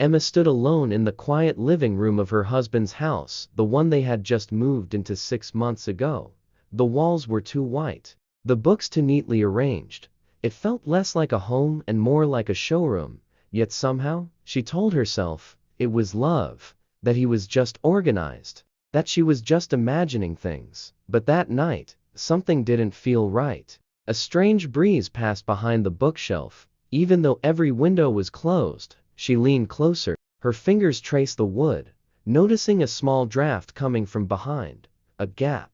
Emma stood alone in the quiet living room of her husband's house, the one they had just moved into 6 months ago. The walls were too white, the books too neatly arranged. It felt less like a home and more like a showroom, yet somehow, she told herself, it was love, that he was just organized, that she was just imagining things. But that night, something didn't feel right. A strange breeze passed behind the bookshelf. Even though every window was closed, she leaned closer. Her fingers traced the wood, noticing a small draft coming from behind. A gap.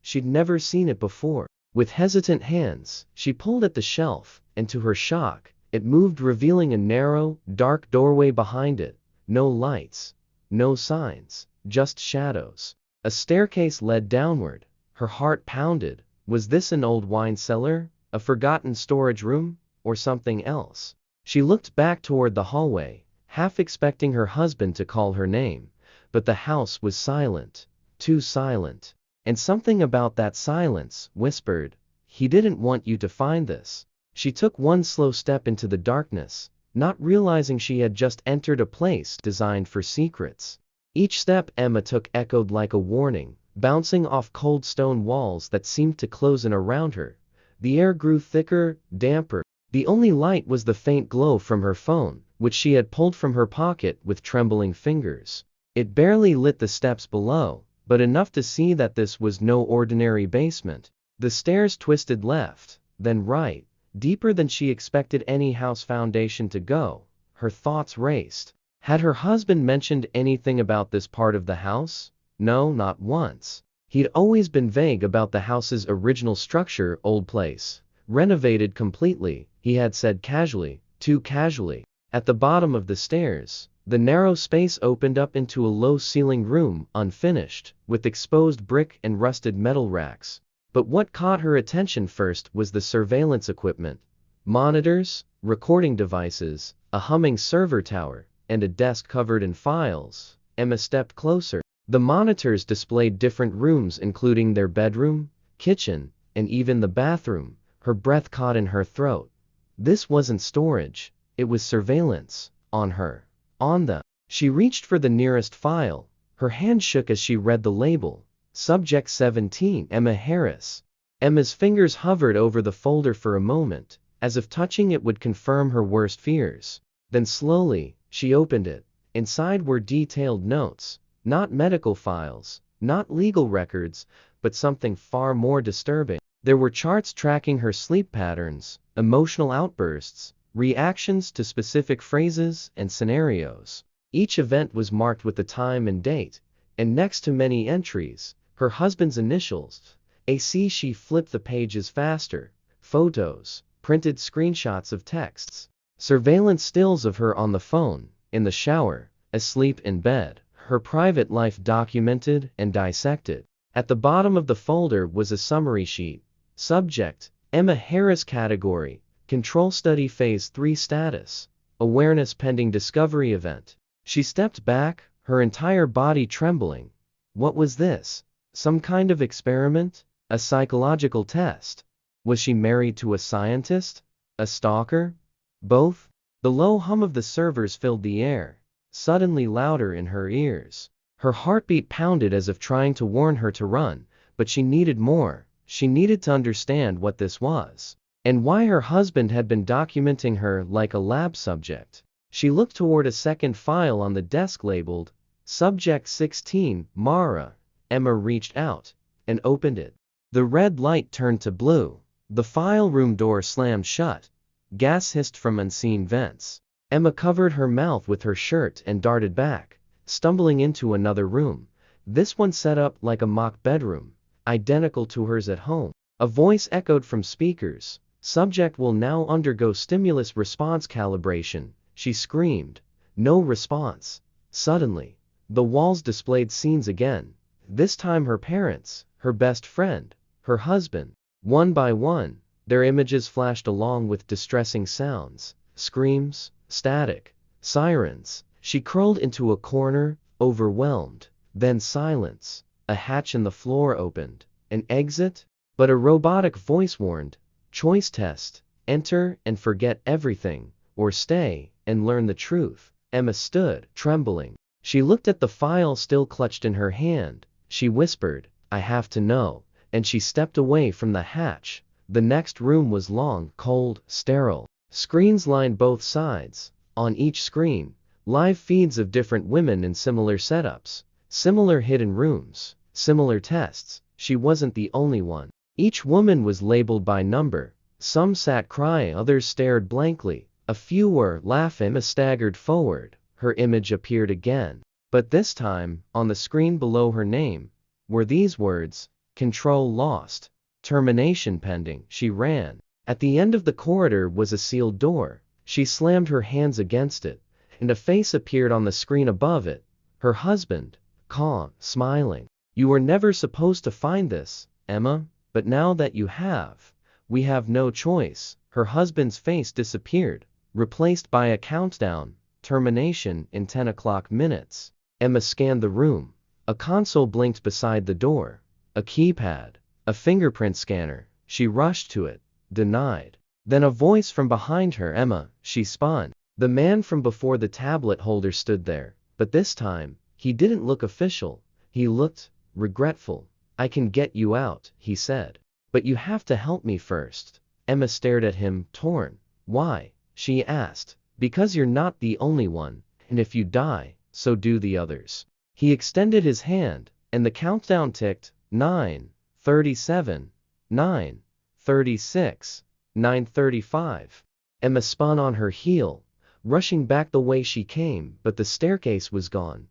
She'd never seen it before. With hesitant hands, she pulled at the shelf, and to her shock, it moved, revealing a narrow, dark doorway behind it. No lights, no signs, just shadows. A staircase led downward. Her heart pounded. Was this an old wine cellar, a forgotten storage room, or something else? She looked back toward the hallway, half expecting her husband to call her name, but the house was silent, too silent. And something about that silence whispered, he didn't want you to find this. She took one slow step into the darkness, not realizing she had just entered a place designed for secrets. Each step Emma took echoed like a warning, bouncing off cold stone walls that seemed to close in around her. The air grew thicker, damper. The only light was the faint glow from her phone, which she had pulled from her pocket with trembling fingers. It barely lit the steps below, but enough to see that this was no ordinary basement. The stairs twisted left, then right, deeper than she expected any house foundation to go. Her thoughts raced. Had her husband mentioned anything about this part of the house? No, not once. He'd always been vague about the house's original structure. Old place, renovated completely, he had said casually, too casually. At the bottom of the stairs, the narrow space opened up into a low-ceiling room, unfinished, with exposed brick and rusted metal racks. But what caught her attention first was the surveillance equipment. Monitors, recording devices, a humming server tower, and a desk covered in files. Emma stepped closer. The monitors displayed different rooms, including their bedroom, kitchen, and even the bathroom. Her breath caught in her throat. This wasn't storage, it was surveillance. On her. On them. She reached for the nearest file. Her hand shook as she read the label. Subject 17, Emma Harris. Emma's fingers hovered over the folder for a moment, as if touching it would confirm her worst fears. Then slowly, she opened it. Inside were detailed notes. Not medical files, not legal records, but something far more disturbing. There were charts tracking her sleep patterns, emotional outbursts, reactions to specific phrases and scenarios. Each event was marked with the time and date, and next to many entries, her husband's initials. AC. She flipped the pages faster. Photos, printed screenshots of texts, surveillance stills of her on the phone, in the shower, asleep in bed. Her private life documented and dissected. At the bottom of the folder was a summary sheet. Subject, Emma Harris. Category, Control Study Phase 3 Status, Awareness Pending Discovery Event. She stepped back, her entire body trembling. What was this? Some kind of experiment? A psychological test? Was she married to a scientist? A stalker? Both? The low hum of the servers filled the air, suddenly louder in her ears. Her heartbeat pounded as if trying to warn her to run, but she needed more. She needed to understand what this was, and why her husband had been documenting her like a lab subject. She looked toward a second file on the desk labeled, Subject 16, Mara. Emma reached out and opened it. The red light turned to blue. The file room door slammed shut. Gas hissed from unseen vents. Emma covered her mouth with her shirt and darted back, stumbling into another room. This one set up like a mock bedroom, identical to hers at home. A voice echoed from speakers. Subject will now undergo stimulus response calibration. She screamed. No response. Suddenly, the walls displayed scenes again. This time her parents, her best friend, her husband. One by one, their images flashed along with distressing sounds, screams, static, sirens. She curled into a corner, overwhelmed. Then silence. A hatch in the floor opened. An exit? But a robotic voice warned. Choice test. Enter and forget everything, or stay and learn the truth. Emma stood, trembling. She looked at the file still clutched in her hand. She whispered, "I have to know," and she stepped away from the hatch. The next room was long, cold, sterile. Screens lined both sides. On each screen, live feeds of different women in similar setups, similar hidden rooms, similar tests. She wasn't the only one. Each woman was labeled by number. Some sat crying, others stared blankly. A few were laughing. Emma staggered forward. Her image appeared again. But this time, on the screen below her name, were these words: "Control lost. Termination pending." She ran. At the end of the corridor was a sealed door. She slammed her hands against it, and a face appeared on the screen above it. Her husband, calm, smiling. "You were never supposed to find this, Emma, but now that you have, we have no choice." Her husband's face disappeared, replaced by a countdown: termination in 10 o'clock minutes. Emma scanned the room. A console blinked beside the door. A keypad. A fingerprint scanner. She rushed to it. Denied. Then a voice from behind her. "Emma," she spun. The man from before the tablet holder stood there, but this time, he didn't look official. He looked regretful. "I can get you out," he said. "But you have to help me first." Emma stared at him, torn. "Why?" she asked. "Because you're not the only one, and if you die, so do the others." He extended his hand, and the countdown ticked: 9:37, 9:36, 9:35. Emma spun on her heel, rushing back the way she came, but the staircase was gone.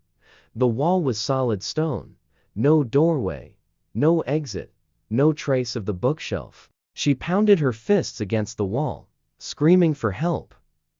The wall was solid stone. No doorway, no exit, no trace of the bookshelf. She pounded her fists against the wall, screaming for help.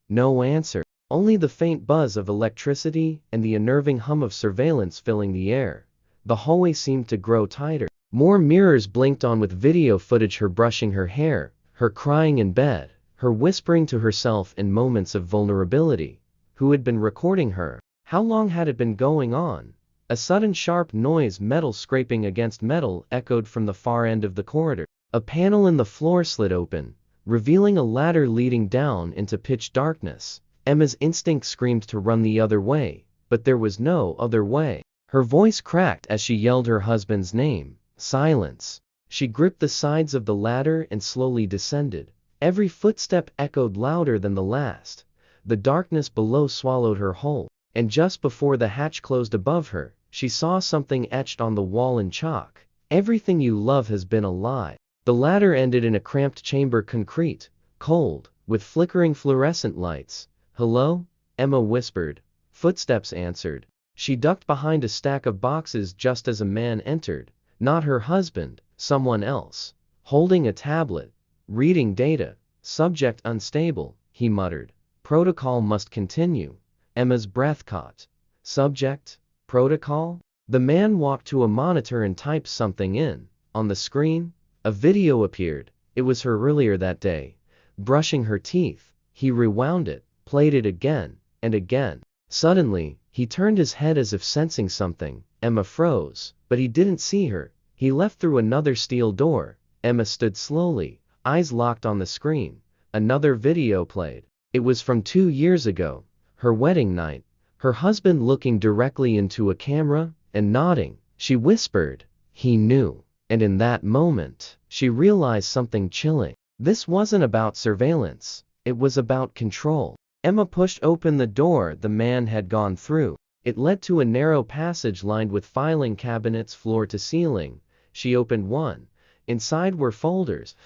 No answer. Only the faint buzz of electricity and the unnerving hum of surveillance filling the air. The hallway seemed to grow tighter. More mirrors blinked on with video footage: her brushing her hair, her crying in bed, her whispering to herself in moments of vulnerability. Who had been recording her? How long had it been going on? A sudden sharp noise, metal scraping against metal, echoed from the far end of the corridor. A panel in the floor slid open, revealing a ladder leading down into pitch darkness. Emma's instinct screamed to run the other way, but there was no other way. Her voice cracked as she yelled her husband's name. Silence. She gripped the sides of the ladder and slowly descended. Every footstep echoed louder than the last. The darkness below swallowed her whole, and just before the hatch closed above her, she saw something etched on the wall in chalk. "Everything you love has been a lie." The ladder ended in a cramped chamber, concrete, cold, with flickering fluorescent lights. "Hello?" Emma whispered. Footsteps answered. She ducked behind a stack of boxes just as a man entered. Not her husband, someone else. Holding a tablet. Reading data. "Subject unstable," he muttered. "Protocol must continue." Emma's breath caught. Subject? Protocol? The man walked to a monitor and typed something in. On the screen, a video appeared. It was her earlier that day, brushing her teeth. He rewound it, played it again, and again. Suddenly, he turned his head as if sensing something. Emma froze, but he didn't see her. He left through another steel door. Emma stood slowly, eyes locked on the screen. Another video played. It was from 2 years ago, her wedding night. Her husband looking directly into a camera and nodding. She whispered, "He knew." And in that moment, she realized something chilling. This wasn't about surveillance. It was about control. Emma pushed open the door the man had gone through. It led to a narrow passage lined with filing cabinets floor to ceiling. She opened one. Inside were folders,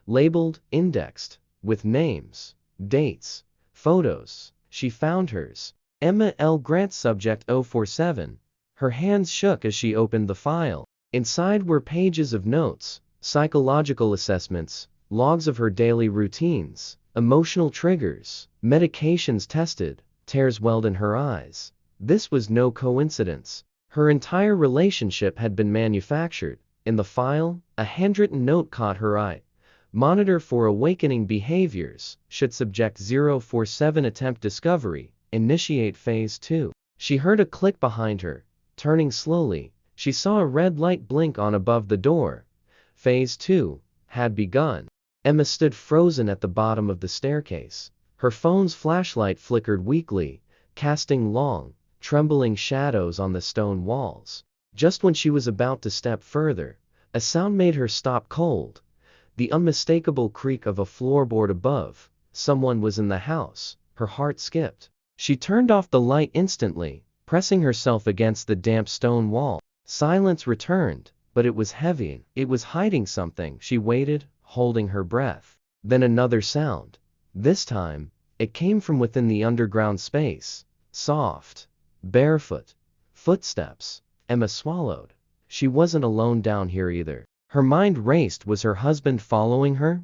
labeled, indexed, with names, dates, photos. She found hers. Emma L. Grant, subject 047. Her hands shook as she opened the file. Inside were pages of notes, psychological assessments, logs of her daily routines, emotional triggers, medications tested, tears welled in her eyes. This was no coincidence. Her entire relationship had been manufactured. In the file, a handwritten note caught her eye. Monitor for awakening behaviors, should subject 047 attempt discovery, initiate phase 2. She heard a click behind her. Turning slowly, she saw a red light blink on above the door. Phase 2 had begun. Emma stood frozen at the bottom of the staircase. Her phone's flashlight flickered weakly. casting long, trembling shadows on the stone walls. Just when she was about to step further, a sound made her stop cold. The unmistakable creak of a floorboard above. Someone was in the house. Her heart skipped. She turned off the light instantly, pressing herself against the damp stone wall. Silence returned, but it was heavy. It was hiding something. She waited, holding her breath. Then another sound. This time, it came from within the underground space. Soft, barefoot footsteps. Emma swallowed. She wasn't alone down here either. Her mind raced. Was her husband following her?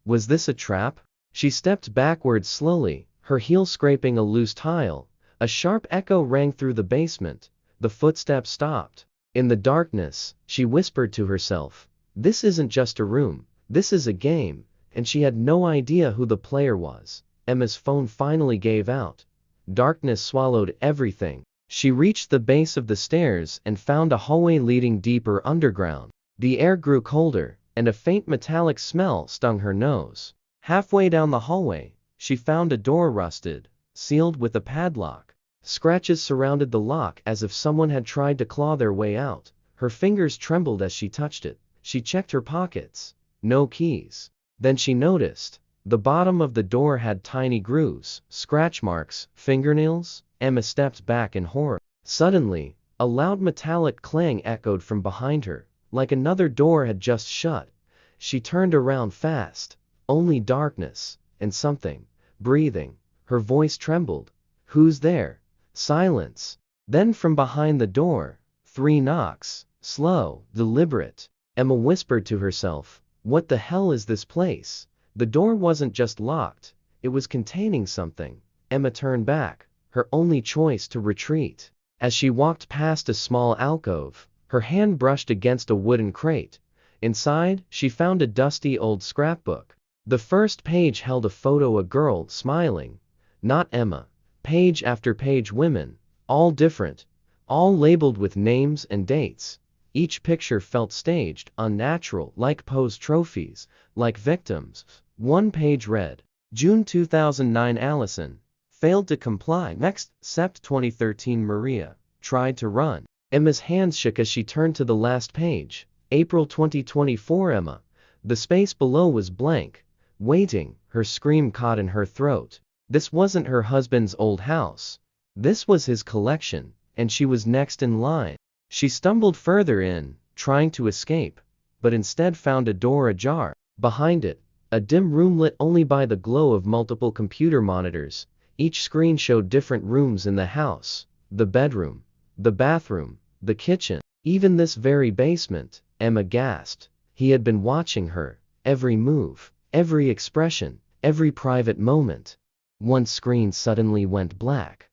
Was this a trap? She stepped backwards slowly, her heel scraping a loose tile. A sharp echo rang through the basement. The footsteps stopped. In the darkness, she whispered to herself, "This isn't just a room, this is a game," and she had no idea who the player was. Emma's phone finally gave out. Darkness swallowed everything. She reached the base of the stairs and found a hallway leading deeper underground. The air grew colder, and a faint metallic smell stung her nose. Halfway down the hallway, she found a door rusted, sealed with a padlock. Scratches surrounded the lock as if someone had tried to claw their way out. Her fingers trembled as she touched it. She checked her pockets. No keys. Then she noticed. The bottom of the door had tiny grooves, scratch marks, fingernails. Emma stepped back in horror. Suddenly, a loud metallic clang echoed from behind her, like another door had just shut. She turned around fast. Only darkness, and something breathing. Her voice trembled. "Who's there?" Silence. Then from behind the door, 3 knocks, slow, deliberate. Emma whispered to herself, "What the hell is this place?" The door wasn't just locked, it was containing something. Emma turned back, her only choice to retreat. As she walked past a small alcove, her hand brushed against a wooden crate. Inside, she found a dusty old scrapbook. The first page held a photo of a girl smiling. Not Emma. Page after page women, all different, all labeled with names and dates. Each picture felt staged, unnatural, like posed trophies, like victims. One page read, June 2009 Allison, failed to comply. Next, Sept 2013 Maria, tried to run. Emma's hands shook as she turned to the last page. April 2024 Emma. The space below was blank. Waiting, her scream caught in her throat. This wasn't her husband's old house. This was his collection, and she was next in line. She stumbled further in, trying to escape, but instead found a door ajar. Behind it, a dim room lit only by the glow of multiple computer monitors. Each screen showed different rooms in the house. The bedroom, the bathroom, the kitchen, even this very basement. Emma gasped. He had been watching her, every move, every expression, every private moment. One screen suddenly went black.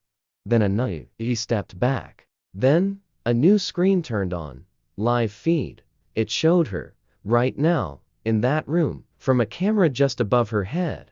Then another. He stepped back. Then, a new screen turned on. Live feed. It showed her, right now, in that room, from a camera just above her head.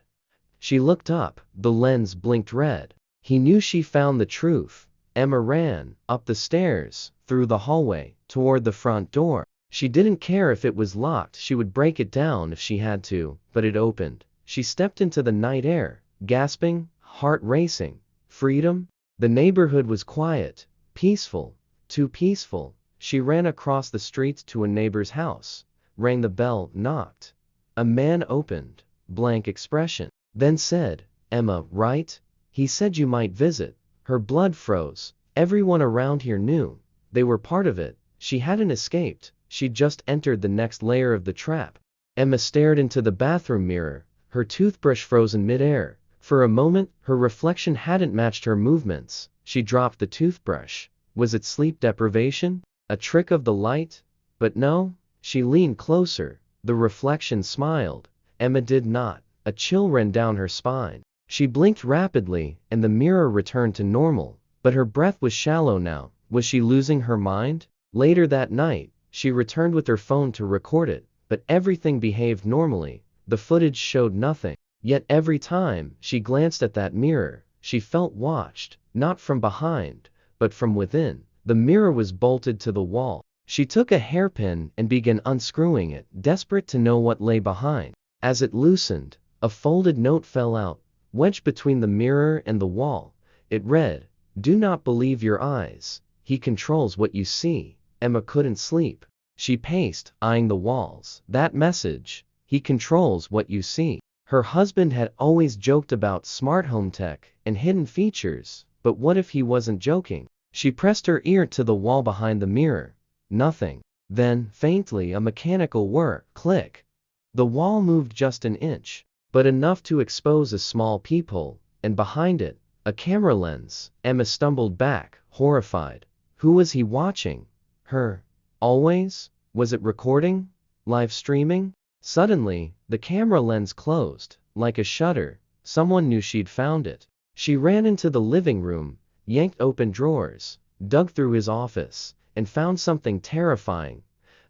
She looked up. The lens blinked red. He knew she found the truth. Emma ran, up the stairs, through the hallway, toward the front door. She didn't care if it was locked. She would break it down if she had to, but it opened. She stepped into the night air, gasping, heart racing. Freedom? The neighborhood was quiet, peaceful, too peaceful. She ran across the street to a neighbor's house, rang the bell, knocked. A man opened, blank expression, then said, "Emma, right? He said you might visit." Her blood froze. Everyone around here knew. They were part of it. She hadn't escaped. She'd just entered the next layer of the trap. Emma stared into the bathroom mirror, her toothbrush frozen mid-air. For a moment, her reflection hadn't matched her movements. She dropped the toothbrush. Was it sleep deprivation? A trick of the light? But no. She leaned closer. The reflection smiled. Emma did not. A chill ran down her spine. She blinked rapidly, and the mirror returned to normal. But her breath was shallow now. Was she losing her mind? Later that night, she returned with her phone to record it, but everything behaved normally. The footage showed nothing. Yet every time she glanced at that mirror, she felt watched, not from behind, but from within. The mirror was bolted to the wall. She took a hairpin and began unscrewing it, desperate to know what lay behind. As it loosened, a folded note fell out, wedged between the mirror and the wall. It read, Do not believe your eyes. He controls what you see. Emma couldn't sleep. She paced, eyeing the walls. That message. He controls what you see. Her husband had always joked about smart home tech and hidden features, but what if he wasn't joking? She pressed her ear to the wall behind the mirror. Nothing. Then, faintly, a mechanical whir, click. The wall moved just an inch, but enough to expose a small peephole, and behind it, a camera lens. Emma stumbled back, horrified. Who was he watching? Her. Always? Was it recording? Live streaming? Suddenly, the camera lens closed, like a shutter. Someone knew she'd found it. She ran into the living room, yanked open drawers, dug through his office, and found something terrifying.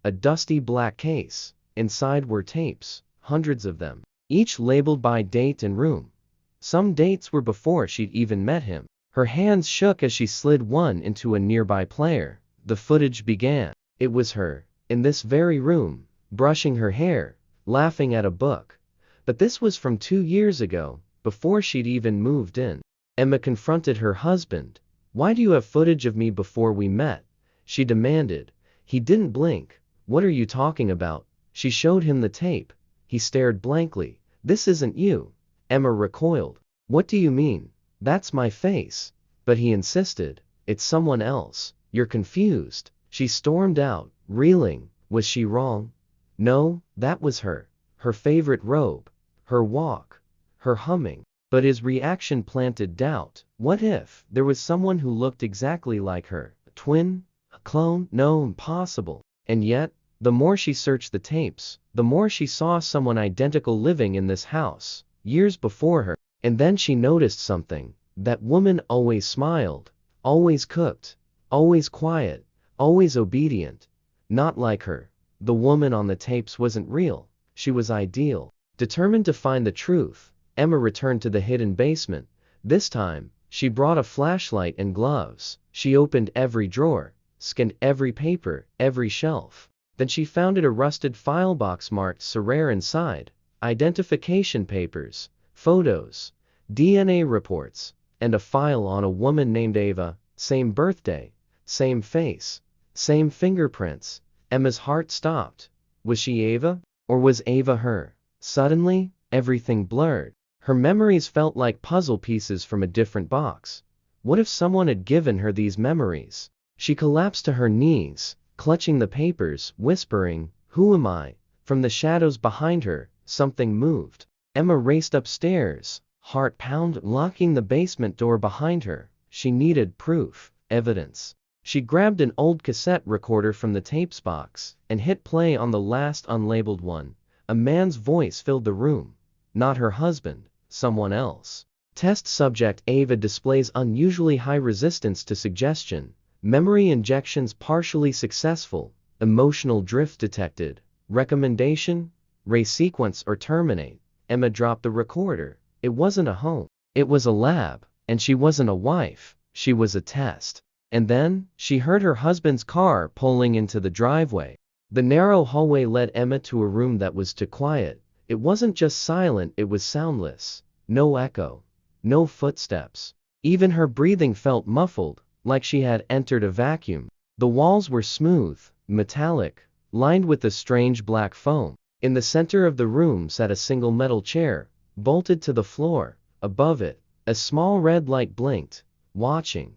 A dusty black case. Inside were tapes, hundreds of them, each labeled by date and room. Some dates were before she'd even met him. Her hands shook as she slid one into a nearby player. The footage began. It was her, in this very room, brushing her hair, laughing at a book. But this was from 2 years ago, before she'd even moved in. Emma confronted her husband. Why do you have footage of me before we met? She demanded. He didn't blink. What are you talking about? She showed him the tape. He stared blankly. This isn't you. Emma recoiled. What do you mean? That's my face. But he insisted. It's someone else. You're confused. She stormed out, reeling. Was she wrong? No, that was her. Her favorite robe. Her walk. Her humming. But his reaction planted doubt. What if there was someone who looked exactly like her? A twin? A clone? No, impossible. And yet, the more she searched the tapes, the more she saw someone identical living in this house, years before her. And then she noticed something. That woman always smiled, always cooked, always quiet, always obedient. Not like her. The woman on the tapes wasn't real. She was ideal. Determined to find the truth, Emma returned to the hidden basement. This time, she brought a flashlight and gloves. She opened every drawer, scanned every paper, every shelf. Then she found a rusted file box marked Serrer inside. Identification papers, photos, DNA reports, and a file on a woman named Ava. Same birthday, same face, same fingerprints. Emma's heart stopped. Was she Ava? Or was Ava her? Suddenly, everything blurred. Her memories felt like puzzle pieces from a different box. What if someone had given her these memories? She collapsed to her knees, clutching the papers, whispering, "Who am I?" From the shadows behind her, something moved. Emma raced upstairs, heart pounding, locking the basement door behind her. She needed proof, evidence. She grabbed an old cassette recorder from the tapes box and hit play on the last unlabeled one. A man's voice filled the room. Not her husband, someone else. Test subject Ava displays unusually high resistance to suggestion. Memory injections partially successful. Emotional drift detected. Recommendation? Resequence or terminate. Emma dropped the recorder. It wasn't a home. It was a lab. And she wasn't a wife. She was a test. And then, she heard her husband's car pulling into the driveway. The narrow hallway led Emma to a room that was too quiet. It wasn't just silent, it was soundless. No echo. No footsteps. Even her breathing felt muffled, like she had entered a vacuum. The walls were smooth, metallic, lined with a strange black foam. In the center of the room sat a single metal chair, bolted to the floor. Above it, a small red light blinked. Watching.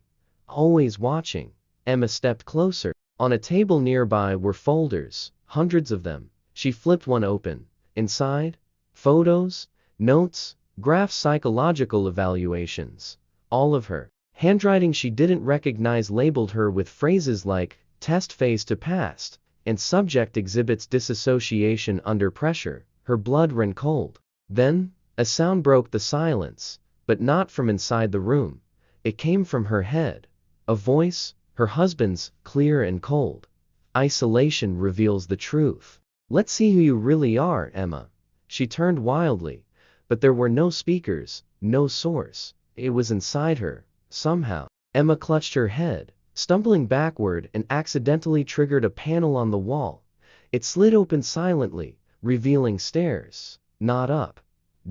Always watching. Emma stepped closer. On a table nearby were folders, hundreds of them. She flipped one open. Inside, photos, notes, graphs, psychological evaluations. All of her. Handwriting she didn't recognize labeled her with phrases like, test phase to past, and subject exhibits disassociation under pressure. Her blood ran cold. Then, a sound broke the silence, but not from inside the room. It came from her head. A voice, her husband's, clear and cold. Isolation reveals the truth. Let's see who you really are, Emma. She turned wildly, but there were no speakers, no source. It was inside her, somehow. Emma clutched her head, stumbling backward and accidentally triggered a panel on the wall. It slid open silently, revealing stairs. Not up.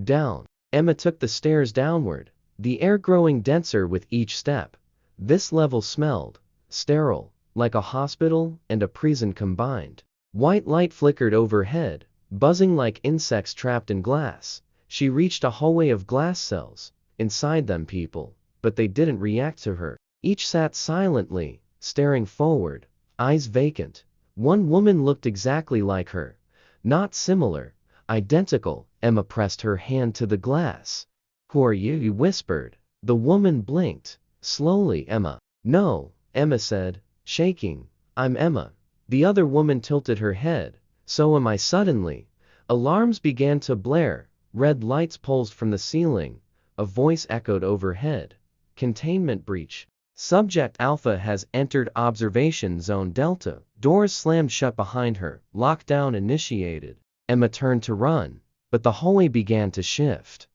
Down. Emma took the stairs downward, the air growing denser with each step. This level smelled sterile, like a hospital and a prison combined. White light flickered overhead, buzzing like insects trapped in glass. She reached a hallway of glass cells. Inside them people, but they didn't react to her. Each sat silently, staring forward, eyes vacant. One woman looked exactly like her. Not similar, identical. Emma pressed her hand to the glass. "Who are you?" he whispered. The woman blinked. Slowly. "Emma." "No," Emma said, shaking. "I'm Emma." The other woman tilted her head. "So am I." Suddenly, alarms began to blare. Red lights pulsed from the ceiling. A voice echoed overhead. "Containment breach. Subject Alpha has entered observation zone Delta." Doors slammed shut behind her. Lockdown initiated. Emma turned to run, but the hallway began to shift.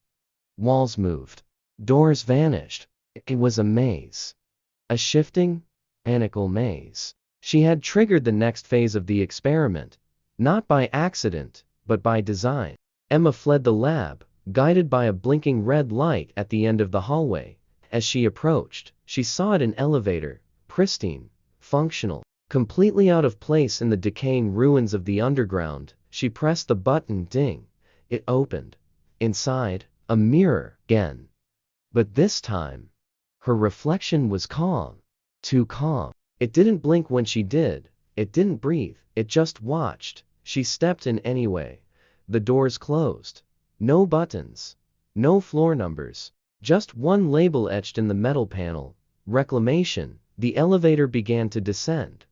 Walls moved. Doors vanished. It was a maze. A shifting, panical maze. She had triggered the next phase of the experiment. Not by accident, but by design. Emma fled the lab, guided by a blinking red light at the end of the hallway. As she approached, she saw an elevator, pristine, functional, completely out of place in the decaying ruins of the underground. She pressed the button. Ding. It opened. Inside, a mirror again. But this time, her reflection was calm. Too calm. It didn't blink when she did. It didn't breathe. It just watched. She stepped in anyway. The doors closed. No buttons. No floor numbers. Just one label etched in the metal panel. Reclamation. The elevator began to descend.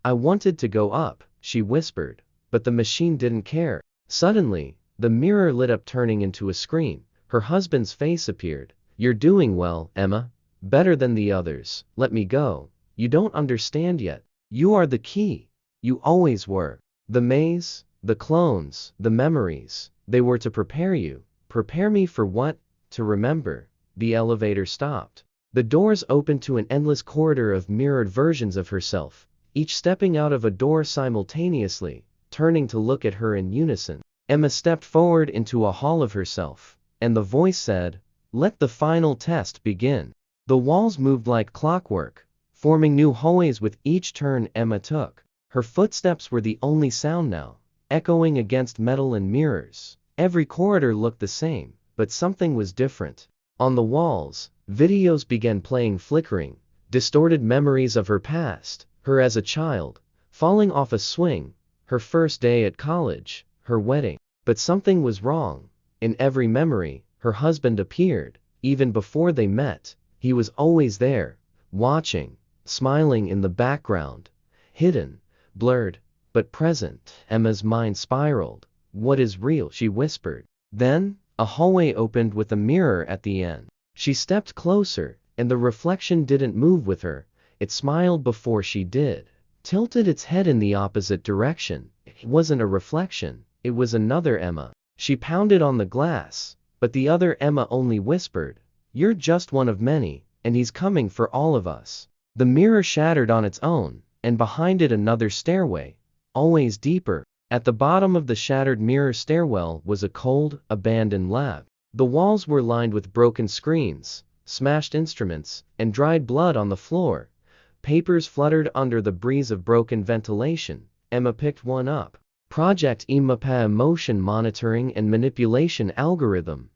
"I wanted to go up," she whispered, but the machine didn't care. Suddenly, the mirror lit up, turning into a screen. Her husband's face appeared. "You're doing well, Emma. Better than the others. Let me go. You don't understand yet. You are the key. You always were." The maze, the clones, the memories, they were to prepare you. Prepare me for what? To remember. The elevator stopped. The doors opened to an endless corridor of mirrored versions of herself, each stepping out of a door simultaneously, turning to look at her in unison. Emma stepped forward into a hall of herself, and the voice said, "Let the final test begin." The walls moved like clockwork, forming new hallways with each turn Emma took. Her footsteps were the only sound now, echoing against metal and mirrors. Every corridor looked the same, but something was different. On the walls, videos began playing, flickering, distorted memories of her past, her as a child, falling off a swing, her first day at college, her wedding. But something was wrong. In every memory, her husband appeared. Even before they met, he was always there, watching, smiling in the background, hidden, blurred, but present. Emma's mind spiraled. "What is real?" she whispered. Then, a hallway opened with a mirror at the end. She stepped closer, and the reflection didn't move with her. It smiled before she did, tilted its head in the opposite direction. It wasn't a reflection, it was another Emma. She pounded on the glass, but the other Emma only whispered, "You're just one of many, and he's coming for all of us." The mirror shattered on its own, and behind it another stairway, always deeper. At the bottom of the shattered mirror stairwell was a cold, abandoned lab. The walls were lined with broken screens, smashed instruments, and dried blood on the floor. Papers fluttered under the breeze of broken ventilation. Emma picked one up. Project EMAPA, Emotion Monitoring and Manipulation Algorithm.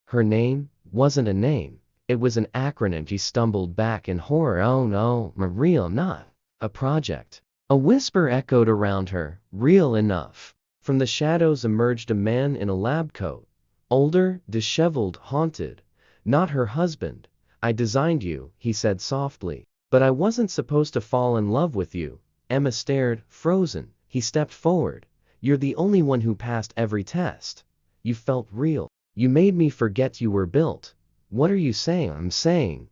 Her name wasn't a name. It was an acronym. She stumbled back in horror. "Oh no, real, not a project." A whisper echoed around her. "Real enough." From the shadows emerged a man in a lab coat. Older, disheveled, haunted. "Not her husband. I designed you," he said softly. "But I wasn't supposed to fall in love with you." Emma stared, frozen. He stepped forward. "You're the only one who passed every test. You felt real. You made me forget you were built." "What are you saying?" "I'm saying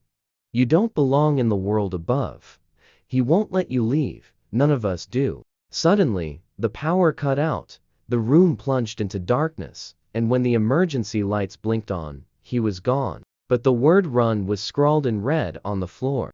you don't belong in the world above. He won't let you leave. None of us do." Suddenly, the power cut out. The room plunged into darkness, and when the emergency lights blinked on, he was gone. But the word "run" was scrawled in red on the floor.